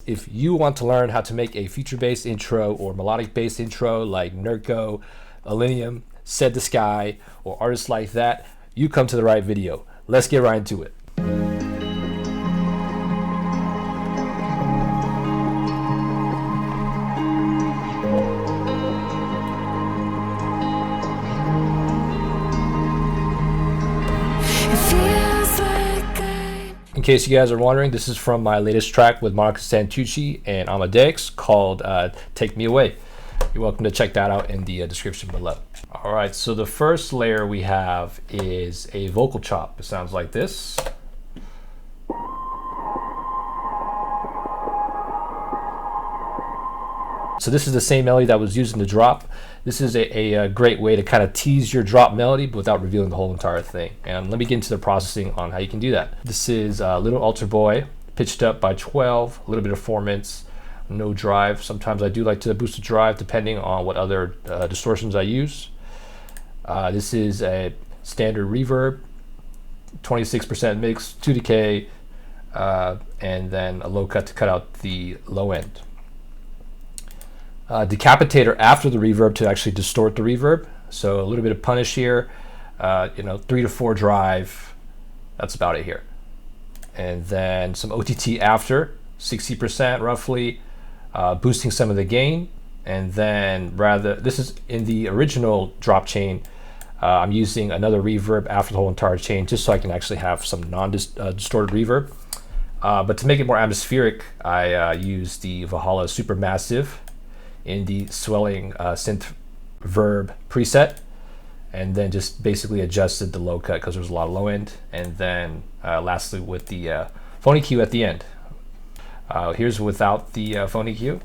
if you want to learn how to make a feature-based intro or melodic-based intro like Nurko, Illenium, Said the Sky, or artists like that, you come to the right video. Let's get right into it. In case you guys are wondering, this is from my latest track with Monica Santucci and Amadeus called Take Me Away. You're welcome to check that out in the description below. All right, so the first layer we have is a vocal chop. It sounds like this. So this is the same melody that was used in the drop. This is a great way to kind of tease your drop melody but without revealing the whole entire thing. And let me get into the processing on how you can do that. This is Little Altar Boy, pitched up by 12, a little bit of formants, no drive. Sometimes I do like to boost the drive depending on what other distortions I use. This is a standard reverb, 26% mix, 2 decay, and then a low cut to cut out the low end. Decapitator after the reverb to actually distort the reverb. So a little bit of punish here, 3 to 4 drive. That's about it here. And then some OTT after, 60% roughly, boosting some of the gain. And then this is in the original drop chain. I'm using another reverb after the whole entire chain just so I can actually have some non-distorted reverb. But to make it more atmospheric, I use the Valhalla Supermassive in the swelling synth verb preset, and then just basically adjusted the low cut because there's a lot of low end, and then lastly with the phony EQ at the end. Here's without the phony EQ.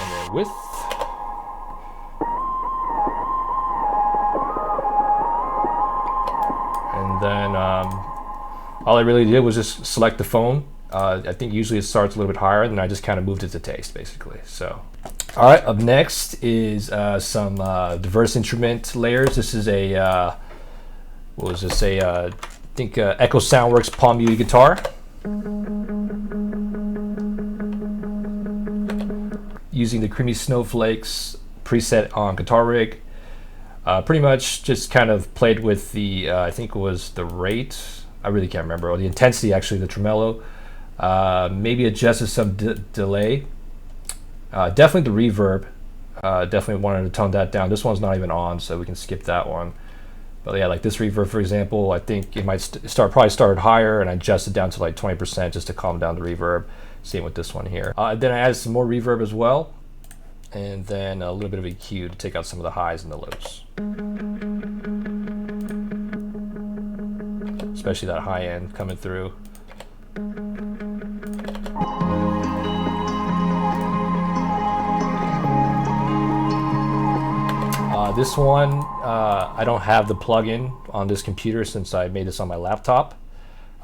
And then with. And then all I really did was just select the phone. I think usually it starts a little bit higher, and I just kind of moved it to taste, basically. So, all right, up next is some diverse instrument layers. This is a, what was this? I think Echo Soundworks Palm Muted guitar. Using the Creamy Snowflakes preset on Guitar Rig. Pretty much just kind of played with the, I think it was the rate. I really can't remember, or the intensity actually, the tremolo. Maybe adjusted some delay. Definitely the reverb. Definitely wanted to tone that down. This one's not even on, so we can skip that one. But yeah, like this reverb, for example, I think it might probably started higher, and I adjusted down to like 20% just to calm down the reverb. Same with this one here. Then I added some more reverb as well, and then a little bit of EQ to take out some of the highs and the lows. Especially that high end coming through. This one, I don't have the plugin on this computer since I made this on my laptop,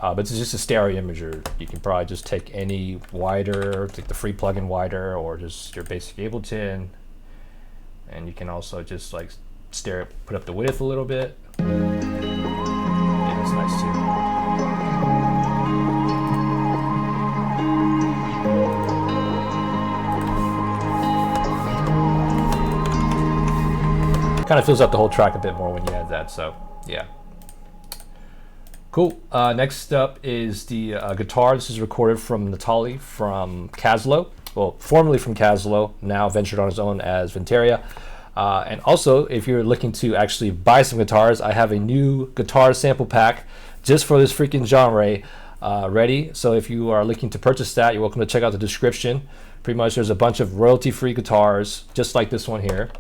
but it's just a stereo imager. You can probably just take any wider, take the free plugin wider, or just your basic Ableton, and you can also just like put up the width a little bit. That's nice too. Kind of fills out the whole track a bit more when you add that, so yeah. Cool. Next up is the guitar. This is recorded from Natali from Caslo. Well, formerly from Caslo, now ventured on his own as Venteria. And also, if you're looking to actually buy some guitars, I have a new guitar sample pack just for this freaking genre ready. So if you are looking to purchase that, you're welcome to check out the description. Pretty much there's a bunch of royalty-free guitars, just like this one here.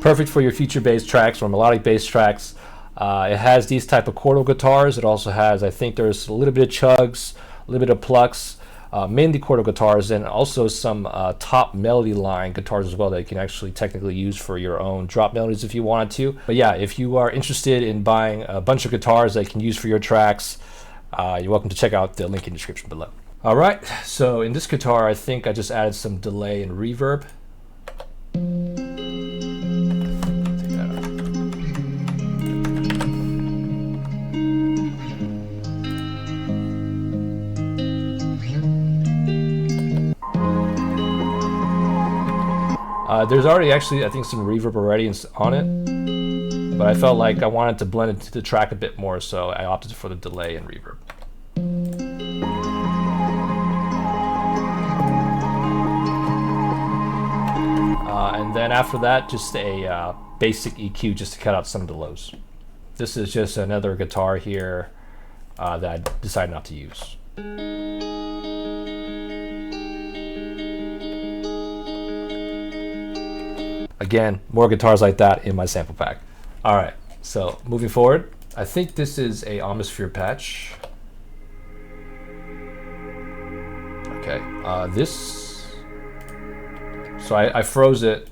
Perfect for your feature-based tracks or melodic-based tracks. It has these type of chordal guitars. It also has, I think there's a little bit of chugs, a little bit of plucks, mainly chordal guitars, and also some top melody line guitars as well that you can actually technically use for your own drop melodies if you wanted to. But yeah, if you are interested in buying a bunch of guitars that you can use for your tracks, you're welcome to check out the link in the description below. All right, so in this guitar, I think I just added some delay and reverb. There's already actually, I think, some reverb already on it, but I felt like I wanted to blend into the track a bit more, so I opted for the delay and reverb. And then after that, just a basic EQ just to cut out some of the lows. This is just another guitar here that I decided not to use. Again, more guitars like that in my sample pack. All right, so moving forward, I think this is a atmosphere patch. Okay, so I froze it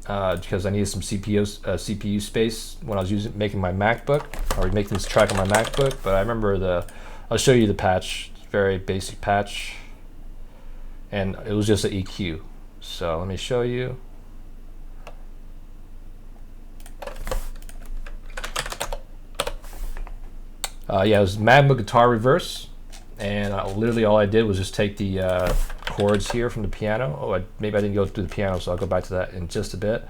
because I needed some CPU space when I was making my MacBook, or making this track on my MacBook. But I remember I'll show you the patch. It's a very basic patch, and it was just an EQ. So let me show you. Yeah, it was Magma Guitar Reverse, and literally all I did was just take the chords here from the piano. Oh, maybe I didn't go through the piano, so I'll go back to that in just a bit.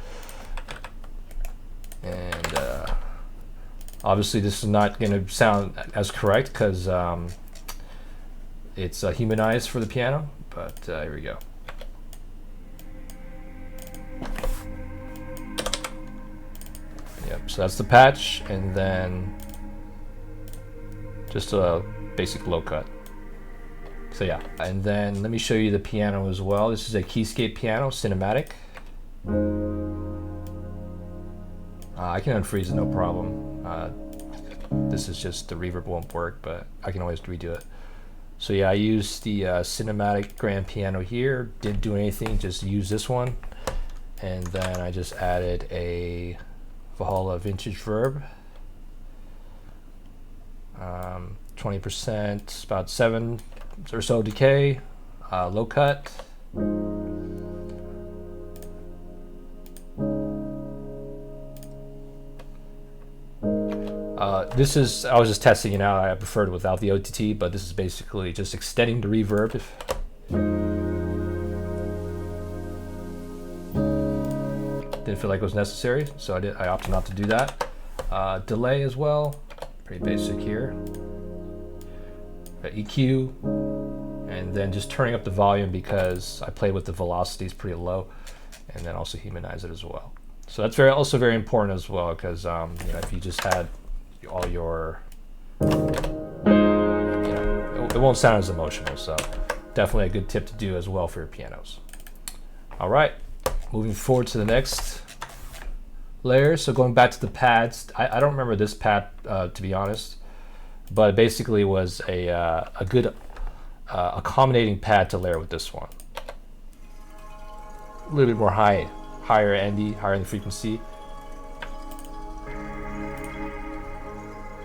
And obviously this is not going to sound as correct because it's humanized for the piano, but here we go. Yep, so that's the patch, and then just a basic low cut. So yeah, and then let me show you the piano as well. This is a Keyscape piano, cinematic. I can unfreeze it, no problem. This is just the reverb won't work, but I can always redo it. So yeah, I used the cinematic grand piano here. Didn't do anything, just used this one. And then I just added a Valhalla vintage verb. 20%, about 7 or so decay, low cut. This is, I was just testing it out. I preferred it without the OTT, but this is basically just extending the reverb. Didn't feel like it was necessary, so I opted not to do that. Delay as well, pretty basic here. EQ, and then just turning up the volume because I played with the velocities pretty low, and then also humanize it as well. So that's also very important as well, because you know, if you just had all your, you know, it won't sound as emotional. So definitely a good tip to do as well for your pianos. All right, moving forward to the next layer. So going back to the pads, I don't remember this pad to be honest, but it basically was a good accommodating pad to layer with this one. A little bit more higher in the frequency.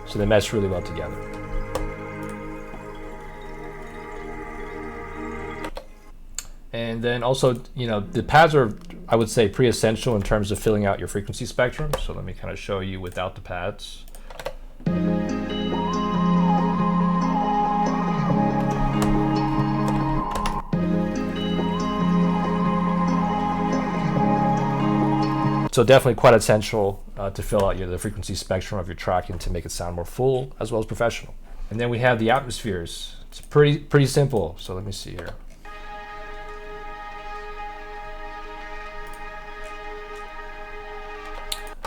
So they mesh really well together. And then also, you know, the pads are, I would say, pretty essential in terms of filling out your frequency spectrum. So let me kind of show you without the pads. So definitely quite essential to fill out the frequency spectrum of your track and to make it sound more full as well as professional. And then we have the atmospheres. It's pretty simple. So let me see here.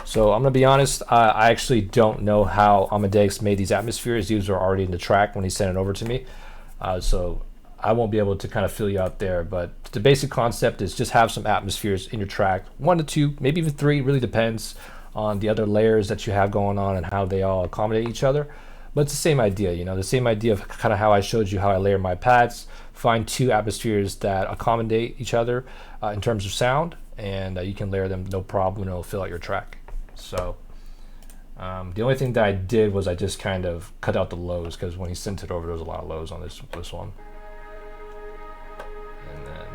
So I'm gonna be honest, I actually don't know how Amadeus made these atmospheres. These are already in the track when he sent it over to me. So I won't be able to kind of fill you out there, but the basic concept is just have some atmospheres in your track, 1 to 2, maybe even 3, really depends on the other layers that you have going on and how they all accommodate each other. But it's the same idea, you know, the same idea of kind of how I showed you how I layer my pads. Find 2 atmospheres that accommodate each other in terms of sound, and you can layer them no problem, and it'll fill out your track. So the only thing that I did was I just kind of cut out the lows, because when he sent it over, there was a lot of lows on this one. And then,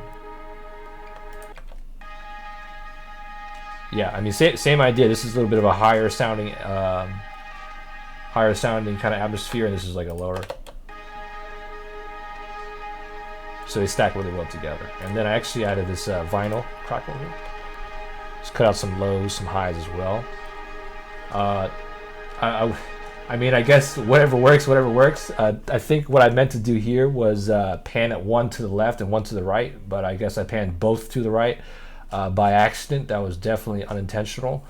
yeah, I mean, same idea. This is a little bit of a higher sounding kind of atmosphere, and this is like a lower. So they stack really well together. And then I actually added this vinyl crackle here. Just cut out some lows, some highs as well. I mean, I guess whatever works, whatever works. I think what I meant to do here was pan it one to the left and one to the right, but I guess I panned both to the right by accident. That was definitely unintentional.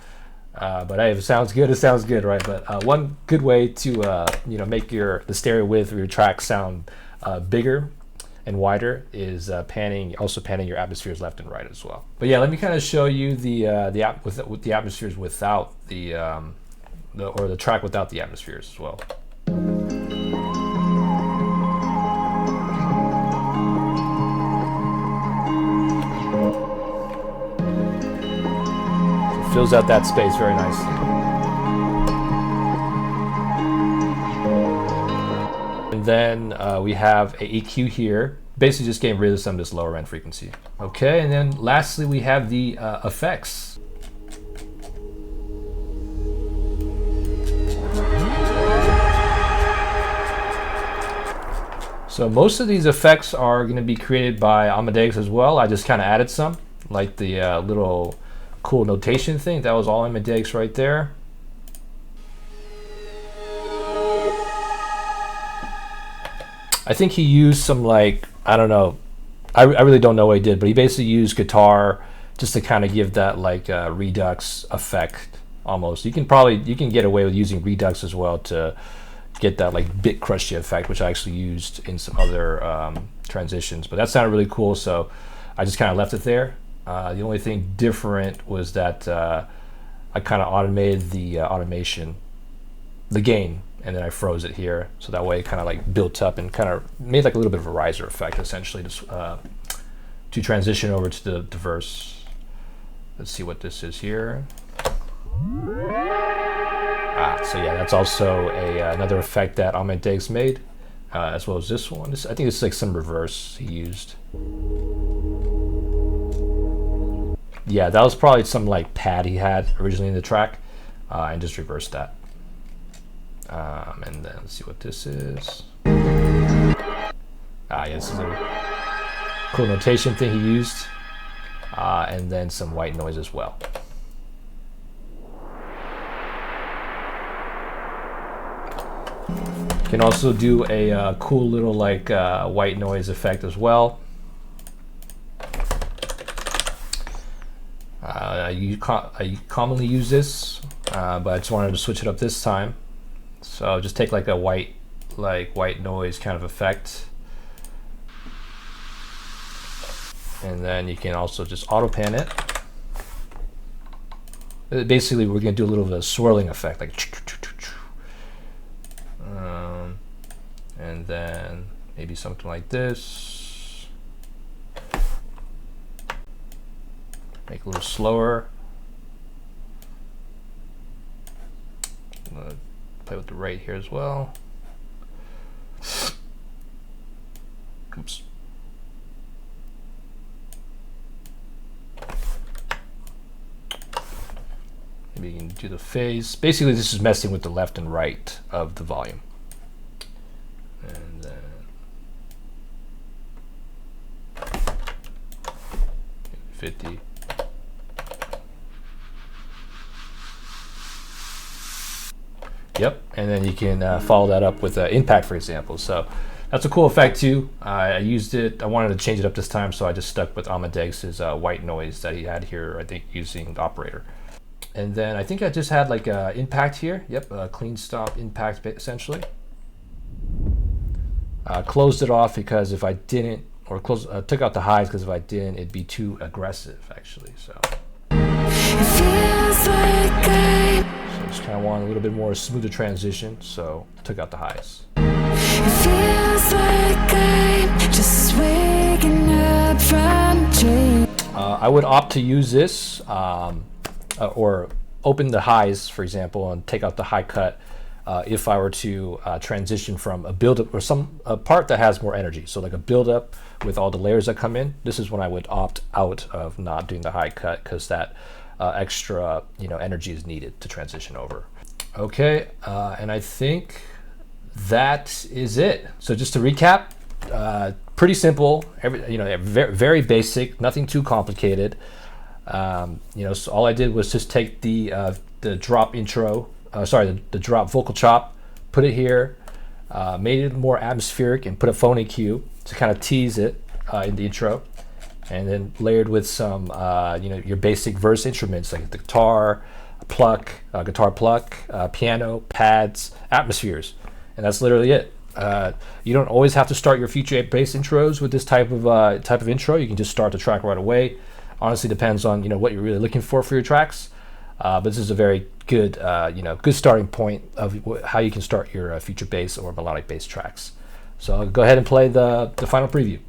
But hey, if it sounds good, it sounds good, right? But one good way to make the stereo width of your track sound bigger and wider is also panning your atmospheres left and right as well. But yeah, let me kind of show you the atmospheres without the track without the atmospheres as well. So it fills out that space very nicely. And then we have a EQ here, basically just getting rid of some of this lower end frequency. Okay, and then lastly we have the effects. So most of these effects are going to be created by Amadeus as well. I just kind of added some, like the little cool notation thing. That was all Amadeus right there. I think he used some, like, I don't know, I really don't know what he did, but he basically used guitar just to kind of give that like redux effect almost. You can get away with using redux as well to get that like bit crushy effect, which I actually used in some other transitions, but that sounded really cool, so I just kind of left it there. The only thing different was that I kind of automated the automation, the gain, and then I froze it here, so that way it kind of like built up and kind of made like a little bit of a riser effect essentially to transition over to the verse. Let's see what this is here. So yeah, that's also another effect that Amadeus made, as well as this one. I think this is like some reverse he used. Yeah, that was probably some like pad he had originally in the track, and just reversed that. And then let's see what this is. Yeah, this is a cool notation thing he used, and then some white noise as well. You can also do a cool little like white noise effect as well. I commonly use this, but I just wanted to switch it up this time. So just take like a white noise kind of effect, and then you can also just auto pan it. Basically, we're gonna do a little bit of a swirling effect, like. And then maybe something like this. Make it a little slower. Play with the rate here as well. Oops. Maybe you can do the phase. Basically, this is messing with the left and right of the volume. And then 50. Yep, and then you can follow that up with impact, for example. So that's a cool effect too. I used it. I wanted to change it up this time, so I just stuck with Amadeus's white noise that he had here, I think, using the operator. And then I think I just had like impact here. Yep, a clean stop impact essentially. Closed it off because if I didn't, or took out the highs because if I didn't, it'd be too aggressive actually. So just kind of want a little bit more smoother transition, so took out the highs. I would opt to use this or open the highs, for example, and take out the high cut if I were to transition from a build-up or a part that has more energy. So like a build-up with all the layers that come in, this is when I would opt out of not doing the high cut because that extra energy is needed to transition over. Okay, and I think that is it. So just to recap, pretty simple, very, very basic, nothing too complicated. You know, so all I did was just take the drop intro, the drop vocal chop, put it here, made it more atmospheric, and put a phone EQ to kind of tease it in the intro, and then layered with some you know, your basic verse instruments like the guitar pluck, piano, pads, atmospheres, and that's literally it. You don't always have to start your feature bass intros with this type of intro. You can just start the track right away. Honestly, depends on, you know, what you're really looking for your tracks. But this is a very good you know, good starting point of how you can start your feature bass or melodic bass tracks. So I'll go ahead and play the final preview.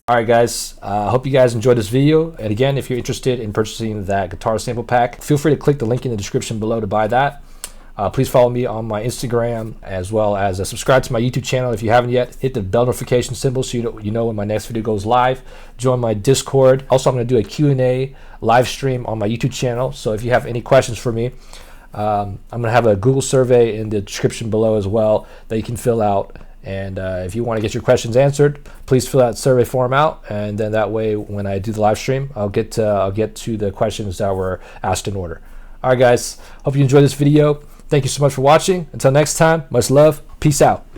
Alright guys, I hope you guys enjoyed this video, and again, if you're interested in purchasing that guitar sample pack, feel free to click the link in the description below to buy that. Please follow me on my Instagram, as well as subscribe to my YouTube channel if you haven't yet. Hit the bell notification symbol so you know when my next video goes live. Join my Discord. Also, I'm going to do a Q&A live stream on my YouTube channel, so if you have any questions for me, I'm going to have a Google survey in the description below as well that you can fill out. And if you want to get your questions answered, please fill that survey form out, and then that way when I do the live stream, I'll get to the questions that were asked in order. All right guys, hope you enjoyed this video. Thank you so much for watching. Until next time, much love, peace out.